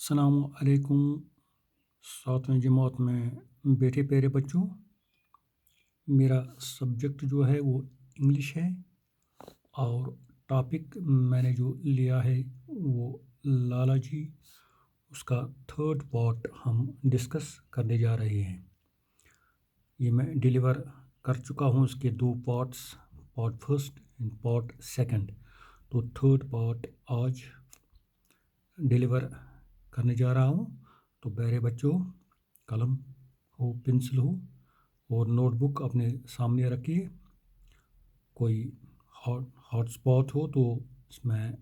अस्सलाम वालेकुम। सातवीं जमात में बैठे प्यारे बच्चों, मेरा सब्जेक्ट जो है वो इंग्लिश है और टॉपिक मैंने जो लिया है वो लाला जी, उसका थर्ड पार्ट हम डिस्कस करने जा रहे हैं। ये मैं डिलीवर कर चुका हूँ, इसके दो parts, part first and part second. तो थर्ड पार्ट आज डिलीवर करने जा रहा हूँ। तो प्यारे बच्चों, कलम हो, पेंसिल हो और नोटबुक अपने सामने रखिए। कोई हॉट स्पॉट हो तो इसमें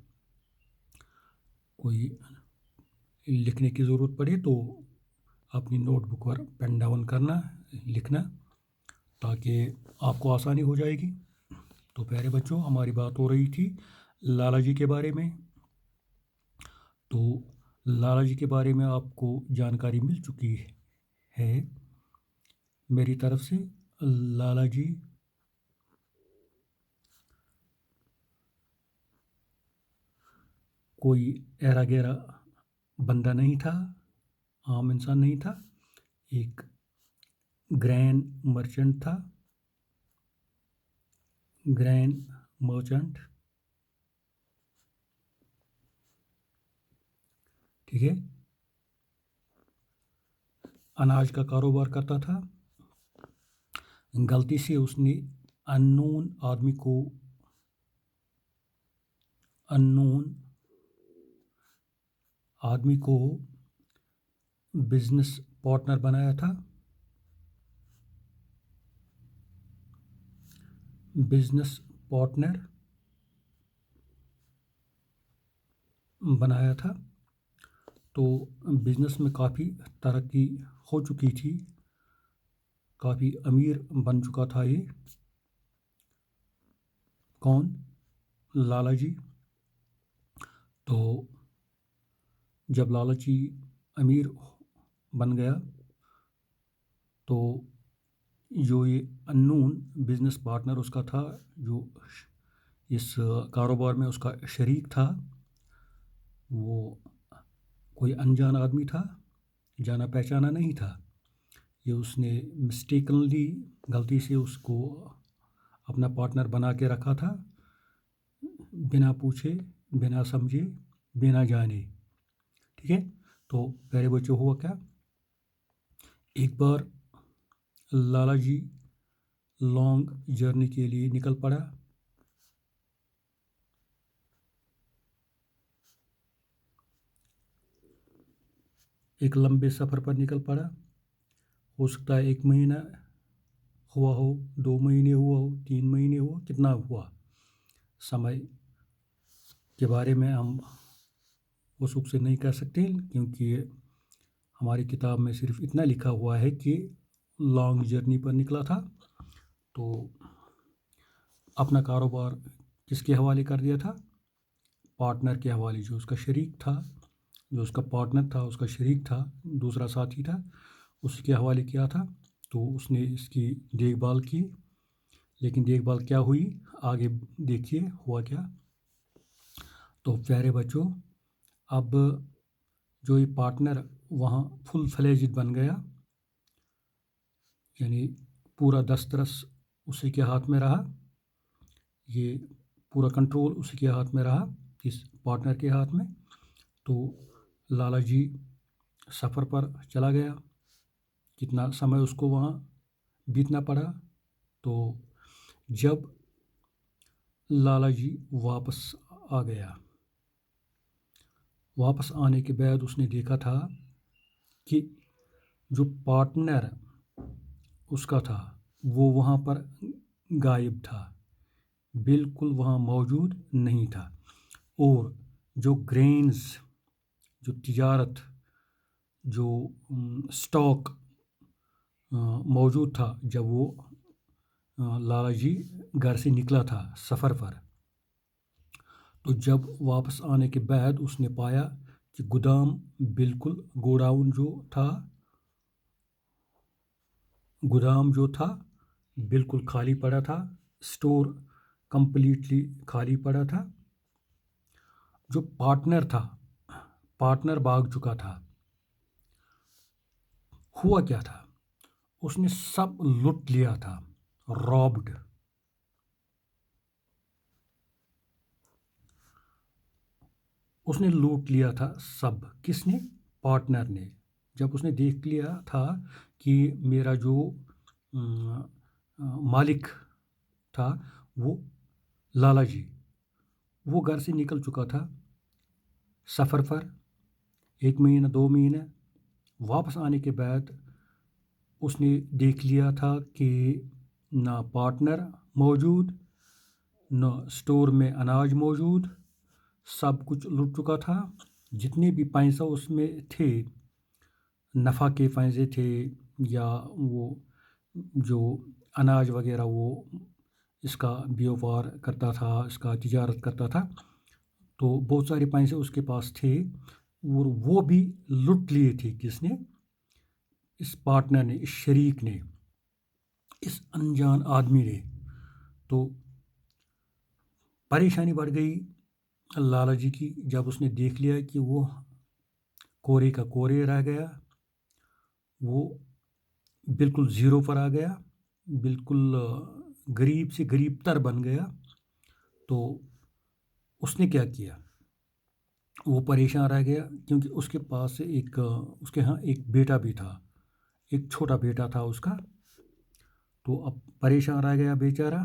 कोई लिखने की ज़रूरत पड़े तो अपनी नोटबुक पर पेन डाउन करना, लिखना, ताकि आपको आसानी हो जाएगी। तो प्यारे बच्चों, हमारी बात हो रही थी लाला जी के बारे में। तो लाला जी के बारे में आपको जानकारी मिल चुकी है मेरी तरफ से। लाला जी कोई ऐरा गैरा बंदा नहीं था, आम इंसान नहीं था, एक ग्रैंड मर्चेंट था, ग्रैंड मर्चेंट, ठीक है। अनाज का कारोबार करता था। गलती से उसने अननोन आदमी को बिजनेस पार्टनर बनाया था। बिजनेस पार्टनर बनाया था। तो बिजनेस में काफ़ी तरक्की हो चुकी थी, काफ़ी अमीर बन चुका था ये। कौन? लाला जी। तो जब लाला जी अमीर बन गया तो जो ये अननोन बिजनेस पार्टनर उसका था, जो इस कारोबार में उसका शरीक था, वो कोई अनजान आदमी था, जाना पहचाना नहीं था। ये उसने मिस्टेकनली, गलती से उसको अपना पार्टनर बना के रखा था, बिना पूछे, बिना समझे, बिना जाने, ठीक है। तो प्यारे बच्चों, हुआ क्या, एक बार लाला जी लॉन्ग जर्नी के लिए निकल पड़ा। एक लंबे सफ़र पर निकल पड़ा। हो सकता है 1 महीना हुआ हो, 2 महीने हुआ हो, 3 महीने हुआ, कितना हुआ, समय के बारे में हम वसूख से नहीं कह सकते, क्योंकि हमारी किताब में सिर्फ इतना लिखा हुआ है कि लॉन्ग जर्नी पर निकला था। तो अपना कारोबार किसके हवाले कर दिया था? पार्टनर के हवाले। जो उसका शरीक था, जो उसका पार्टनर था, उसका शरीक था, दूसरा साथी था, उसी के हवाले किया था। तो उसने इसकी देखभाल की, लेकिन देखभाल क्या हुई, आगे देखिए हुआ क्या। तो प्यारे बच्चों, अब जो ये पार्टनर वहाँ फुल फ्लेज्ड बन गया, यानी पूरा दस्तरस उसी के हाथ में रहा, ये पूरा कंट्रोल उसी के हाथ में रहा, इस पार्टनर के हाथ में। तो लाला जी सफ़र पर चला गया। कितना समय उसको वहाँ बीतना पड़ा। तो जब लाला जी वापस आ गया, वापस आने के बाद उसने देखा था कि जो पार्टनर उसका था वो वहाँ पर गायब था, बिल्कुल वहाँ मौजूद नहीं था। और जो ग्रेन्स, जो तिजारत, जो स्टॉक मौजूद था, जब वो लाला जी घर से निकला था सफ़र पर, तो जब वापस आने के बाद उसने पाया कि गोदाम बिल्कुल, गोदाम जो था बिल्कुल खाली पड़ा था, स्टोर कंप्लीटली खाली पड़ा था। जो पार्टनर था پارٹنر بھاگ چکا تھا۔ ہوا کیا تھا، اس نے سب لوٹ لیا تھا، رابڈ۔ اس نے لوٹ لیا تھا سب۔ کس نے؟ پارٹنر نے۔ جب اس نے دیکھ لیا تھا کہ میرا جو مالک تھا وہ لالا جی، وہ گھر سے نکل چکا تھا سفر پر 1 مہینہ 2 مہینہ، واپس آنے کے بعد اس نے دیکھ لیا تھا کہ نہ پارٹنر موجود، نہ اسٹور میں اناج موجود، سب کچھ لٹ چکا تھا۔ جتنے بھی پیسہ اس میں تھے، نفع کے پیسے تھے یا وہ جو اناج وغیرہ وہ اس کا بیوپار کرتا تھا، اس کا تجارت کرتا تھا، تو بہت سارے پیسے اس کے پاس تھے، اور وہ بھی لٹ لیے تھے۔ کس نے؟ اس پارٹنر نے، اس شریک نے، اس انجان آدمی نے۔ تو پریشانی بڑھ گئی لالا جی کی، جب اس نے دیکھ لیا کہ وہ کورے کا کورے رہ گیا، وہ بالکل زیرو پر آ گیا، بالکل غریب سے غریب تر بن گیا۔ تو اس نے کیا کیا؟ وہ پریشان رہ گیا، کیونکہ اس کے پاس اس کے ہاں ایک بیٹا بھی تھا، ایک چھوٹا بیٹا تھا اس کا۔ تو اب پریشان رہ گیا بیچارہ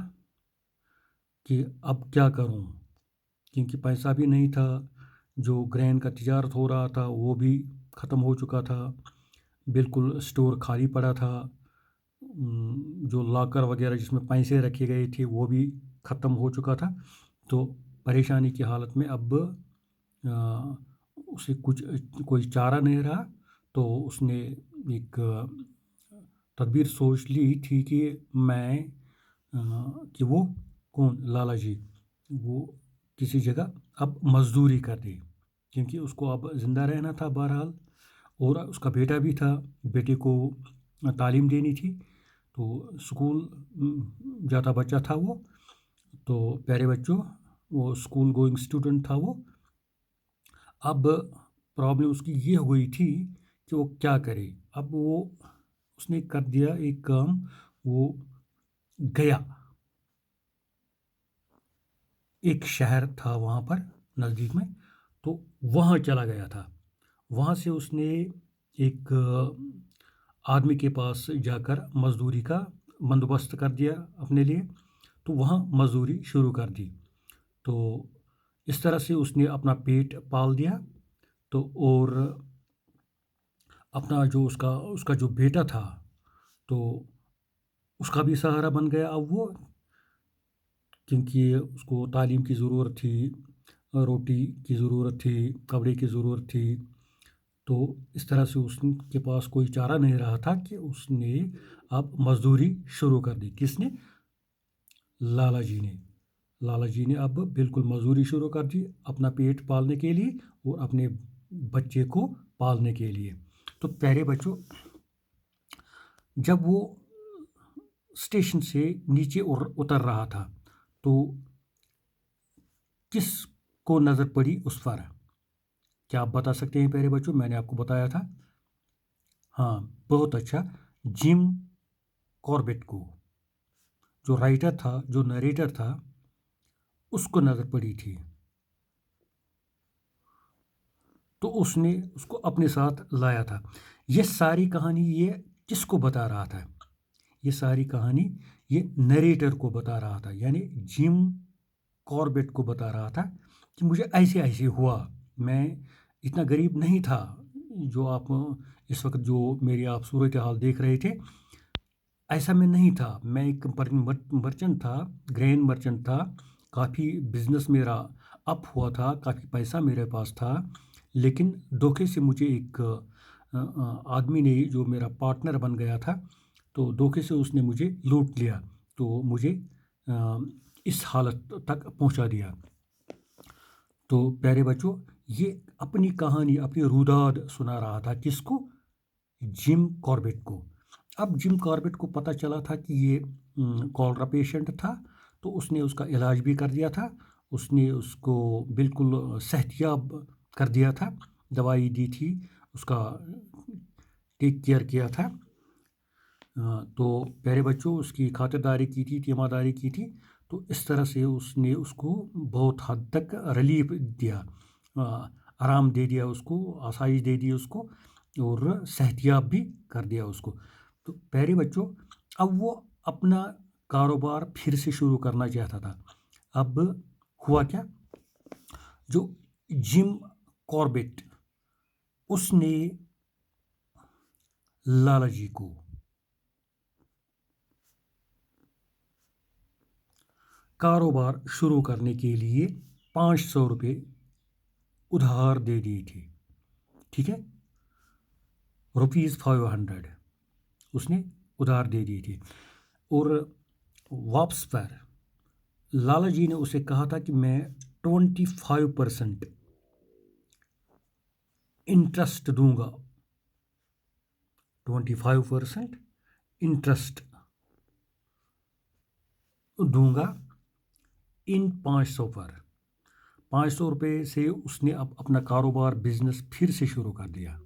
کہ اب کیا کروں، کیونکہ پیسہ بھی نہیں تھا، جو گرین کا تجارت ہو رہا تھا وہ بھی ختم ہو چکا تھا، بالکل اسٹور خالی پڑا تھا، جو لاکر وغیرہ جس میں پیسے رکھے گئے تھے وہ بھی ختم ہو چکا تھا۔ تو پریشانی کی حالت میں اب اسے کوئی چارہ نہیں رہا، تو اس نے ایک تدبیر سوچ لی تھی کہ میں کہ وہ کون؟ لالا جی، وہ کسی جگہ اب مزدوری کر دے، کیونکہ اس کو اب زندہ رہنا تھا بہرحال، اور اس کا بیٹا بھی تھا، بیٹے کو تعلیم دینی تھی، تو اسکول جاتا بچہ تھا وہ، تو پیارے بچوں، وہ اسکول گوئنگ اسٹوڈنٹ تھا وہ۔ اب پرابلم اس کی یہ ہوئی تھی کہ وہ کیا کرے۔ اب اس نے کر دیا ایک کام، وہ گیا، ایک شہر تھا وہاں پر نزدیک میں، تو وہاں چلا گیا تھا۔ وہاں سے اس نے ایک آدمی کے پاس جا کر مزدوری کا بندوبست کر دیا اپنے لیے، تو وہاں مزدوری شروع کر دی۔ تو اس طرح سے اس نے اپنا پیٹ پال دیا، تو اور اپنا جو اس کا جو بیٹا تھا، تو اس کا بھی سہارا بن گیا اب وہ، کیونکہ اس کو تعلیم کی ضرورت تھی، روٹی کی ضرورت تھی، کپڑے کی ضرورت تھی۔ تو اس طرح سے اس کے پاس کوئی چارہ نہیں رہا تھا کہ اس نے اب مزدوری شروع کر دی۔ کس نے؟ لالا جی نے۔ لالا جی نے اب بالکل مزدوری شروع کر دی، اپنا پیٹ پالنے کے لیے اور اپنے بچے کو پالنے کے لیے۔ تو پیارے بچوں، جب وہ اسٹیشن سے نیچے اتر رہا تھا، تو کس کو نظر پڑی اس پر؟ کیا آپ بتا سکتے ہیں پیارے بچوں؟ میں نے آپ کو بتایا تھا، ہاں بہت اچھا، جم کاربیٹ کو، جو رائٹر تھا، جو نریٹر تھا، اس کو نظر پڑی تھی۔ تو اس نے اس کو اپنے ساتھ لایا تھا۔ یہ ساری کہانی یہ کس کو بتا رہا تھا؟ یہ ساری کہانی یہ نریٹر کو بتا رہا تھا، یعنی جم کاربیٹ کو بتا رہا تھا کہ مجھے ایسے ایسے ہوا، میں اتنا غریب نہیں تھا جو آپ اس وقت جو میری آپ صورتحال دیکھ رہے تھے، ایسا میں نہیں تھا۔ میں ایک مرچنٹ تھا، گرین مرچنٹ تھا، کافی بزنس میرا اپ ہوا تھا، کافی پیسہ میرے پاس تھا، لیکن دھوکے سے مجھے ایک آدمی نے، جو میرا پارٹنر بن گیا تھا، تو دھوکے سے اس نے مجھے لوٹ لیا، تو مجھے اس حالت تک پہنچا دیا۔ تو پیارے بچوں، یہ اپنی کہانی، اپنی روداد سنا رہا تھا، کس کو؟ جم کاربیٹ کو۔ اب جم کاربیٹ کو پتہ چلا تھا کہ یہ کالرا پیشنٹ تھا، تو اس نے اس کا علاج بھی کر دیا تھا، اس نے اس کو بالکل صحت یاب کر دیا تھا۔ दवाई दी थी, उसका टेक केयर किया था। तो प्यारे बच्चों, उसकी खातिरदारी की थी, तीमारदारी की थी। तो इस तरह से उसने उसको बहुत हद तक रिलीफ दिया, आराम दे दिया उसको, आसाइश दे दी उसको, और सेहतियाब भी कर दिया उसको। तो प्यारे बच्चों, अब वो अपना कारोबार फिर से शुरू करना चाहता था। अब हुआ क्या, जो जिम कॉर्बेट, उसने लाला जी को कारोबार शुरू करने के लिए 500 रुपये उधार दे दिए थे। ठीक है, ₹500 उसने उधार दे दिए थे। और वापस पर लाला जी ने उसे कहा था कि मैं 25% इंटरेस्ट दूंगा, 25% इंटरेस्ट दूंगा इन 500 पर। 500 रुपये से उसने अब अपना कारोबार, बिजनेस फिर से शुरू कर दिया।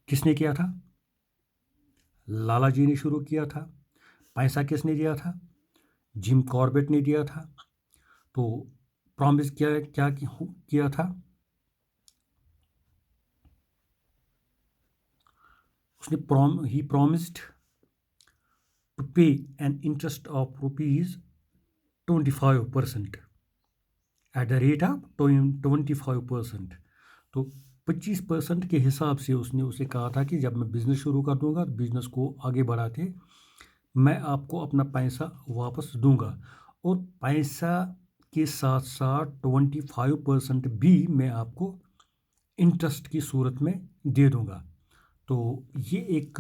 किसने किया था? लाला जी ने शुरू किया था। पैसा किसने दिया था? जिम कॉर्बेट ने दिया था। तो प्रॉमिस क्या किया था? उसने ही प्रॉमिस्ड टू पे an interest of ₹25 at the rate of 25%। तो 25% के हिसाब से उसने उसे कहा था कि जब मैं बिज़नेस शुरू कर दूंगा, बिज़नेस को आगे बढ़ाते, मैं आपको अपना पैसा वापस दूंगा, और पैसा के साथ साथ 25% भी मैं आपको इंटरेस्ट की सूरत में दे दूंगा। तो ये एक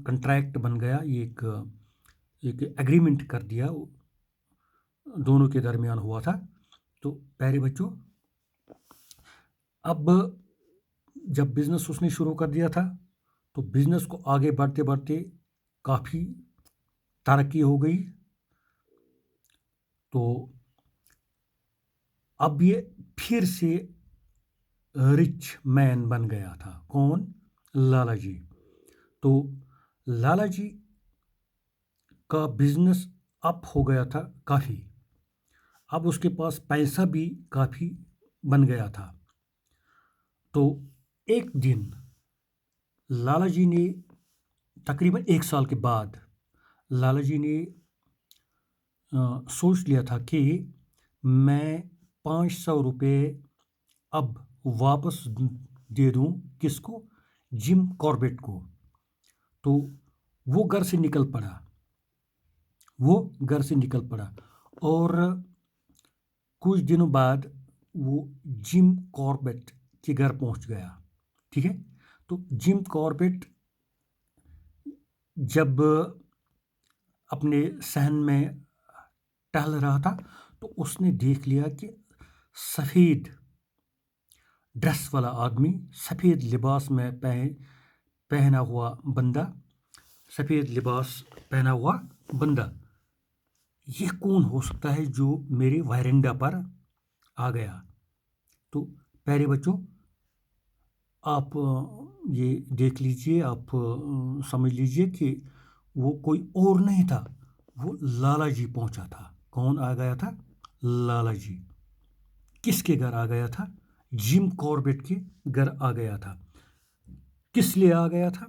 कंट्रैक्ट बन गया, ये एक एग्रीमेंट कर दिया, दोनों के दरमियान हुआ था। तो प्यारे बच्चों, अब जब बिज़नेस उसने शुरू कर दिया था, तो बिज़नेस को आगे बढ़ते बढ़ते काफ़ी तरक्की हो गई। तो अब ये फिर से रिच मैन बन गया था। कौन? लाला जी। तो लाला जी का बिजनेस अप हो गया था काफ़ी, अब उसके पास पैसा भी काफ़ी बन गया था। तो एक दिन लाला जी ने, तकरीबन 1 साल के बाद, लाला जी ने सोच लिया था कि मैं 500 रुपये अब वापस दे दूं। किसको? जिम कॉर्बेट को। तो वो घर से निकल पड़ा, और कुछ दिनों बाद वो जिम कॉर्बेट के घर पहुंच गया। ठीक है, तो जिम कॉर्बेट जब अपने सहन में टहल रहा था, तो उसने देख लिया कि सफ़ेद ड्रेस वाला आदमी, सफ़ेद लिबास में पहना हुआ बंदा, सफ़ेद लिबास पहना हुआ बंदा, ये कौन हो सकता है जो मेरे वायरंडा पर आ गया? तो प्यारे बच्चों, आप ये देख लीजिए, आप समझ लीजिए कि वो कोई और नहीं था, वो लाला जी पहुंचा था। कौन आ गया था? लाला जी। किसके घर आ गया था? जिम कॉर्बेट के घर आ गया था। किस लिए आ गया था?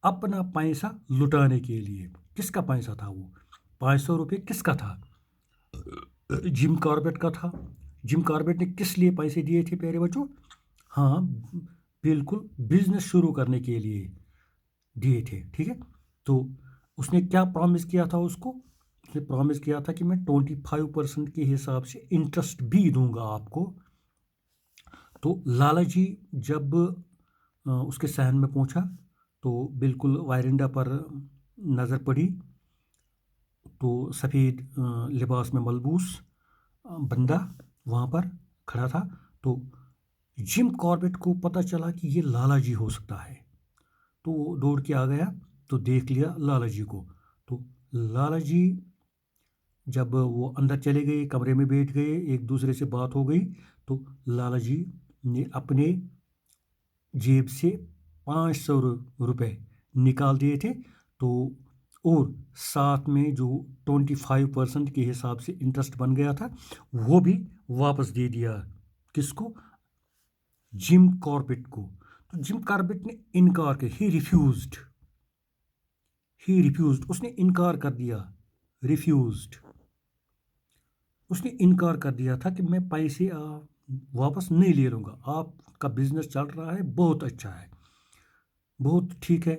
अपना पैसा लुटाने के लिए। किसका पैसा था वो? 500 रुपये किसका था? जिम कॉर्बेट का था। जिम कॉर्बेट ने किस लिए पैसे दिए थे प्यारे बच्चों? हाँ, बिल्कुल, बिजनेस शुरू करने के लिए दिए थे। ठीक है, तो उसने क्या प्रॉमिस किया था उसको? उसने प्रॉमिस किया था कि मैं 25% के हिसाब से इंटरेस्ट भी दूंगा आपको। तो लाला जी जब उसके सहन में पहुंचा, तो बिल्कुल वायरंडा पर नज़र पड़ी, तो सफ़ेद लिबास में मलबूस बंदा वहाँ पर खड़ा था। तो जिम कॉर्बेट को पता चला कि ये लाला जी हो सकता है, तो वो दौड़ के आ गया, तो देख लिया लाला जी को। तो लाला जी जब वो अंदर चले गए, कमरे में बैठ गए, एक दूसरे से बात हो गई, तो लाला जी ने अपने जेब से 500 रुपये निकाल दिए थे, तो और साथ में जो 25% के हिसाब से इंटरेस्ट बन गया था वो भी वापस दे दिया। किसको? जिम कॉर्बेट को। तो जिम कॉर्बेट ने इनकार किया, ही रिफ्यूज्ड, उसने इनकार कर दिया, रिफ्यूज्ड, उसने इनकार कर दिया था कि मैं पैसे वापस नहीं ले लूँगा, आपका बिजनेस चल रहा है, बहुत अच्छा है, बहुत ठीक है,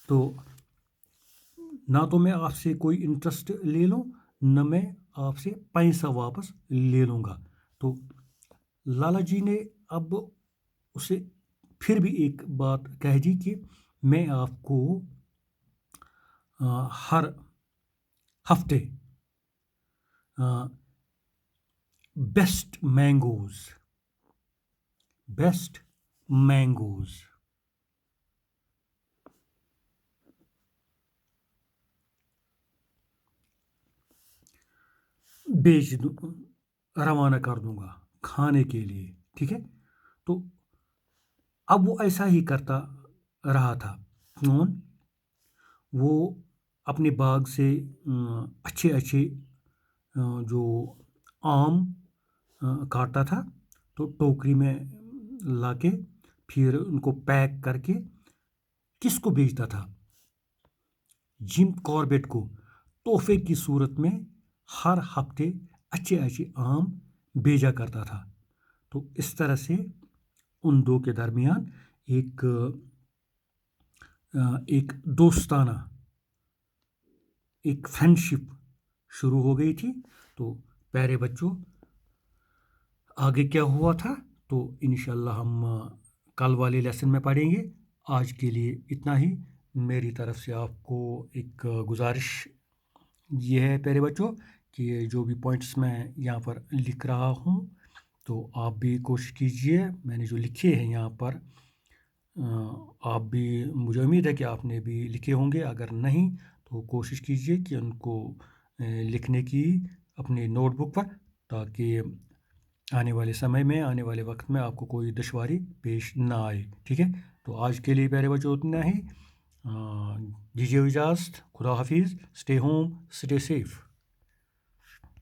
तो ना तो मैं आपसे कोई इंटरेस्ट ले लूँ, न मैं आपसे पैसा वापस ले लूँगा। तो लाला जी ने अब उसे फिर भी एक बात कह दी कि मैं आपको हर हफ्ते बेस्ट मैंगोज रवाना कर दूंगा खाने के लिए, ठीक है। तो अब वो ऐसा ही करता रहा था। वो अपने बाग से अच्छे अच्छे जो आम काटता था, तो टोकरी में लाके फिर उनको पैक करके किसको बेचता था? जिम कॉर्बेट को तोहफे की सूरत में हर हफ्ते अच्छे अच्छे आम भेजा करता था। तो इस तरह से उन दो के दरमियान एक दोस्ताना, एक फ्रेंडशिप शुरू हो गई थी। तो प्यारे बच्चों, आगे क्या हुआ था तो इंशाल्लाह हम कल वाले लेसन में पढ़ेंगे। आज के लिए इतना ही। मेरी तरफ से आपको एक गुजारिश ये है प्यारे बच्चों कि जो भी पॉइंट्स मैं यहाँ पर लिख रहा हूँ तो आप भी कोशिश कीजिए, मैंने जो लिखे हैं यहाँ पर आप भी, मुझे उम्मीद है कि आपने भी लिखे होंगे, अगर नहीं तो कोशिश कीजिए कि उनको लिखने की अपने नोटबुक पर, ताकि आने वाले समय में, आने वाले वक्त में आपको कोई दुश्वारी पेश ना आए, ठीक है। तो आज के लिए प्यारे बच्चों उतना ही। दीजिए इजाज़त, खुदा हाफिज़, स्टे होम, स्टे सेफ।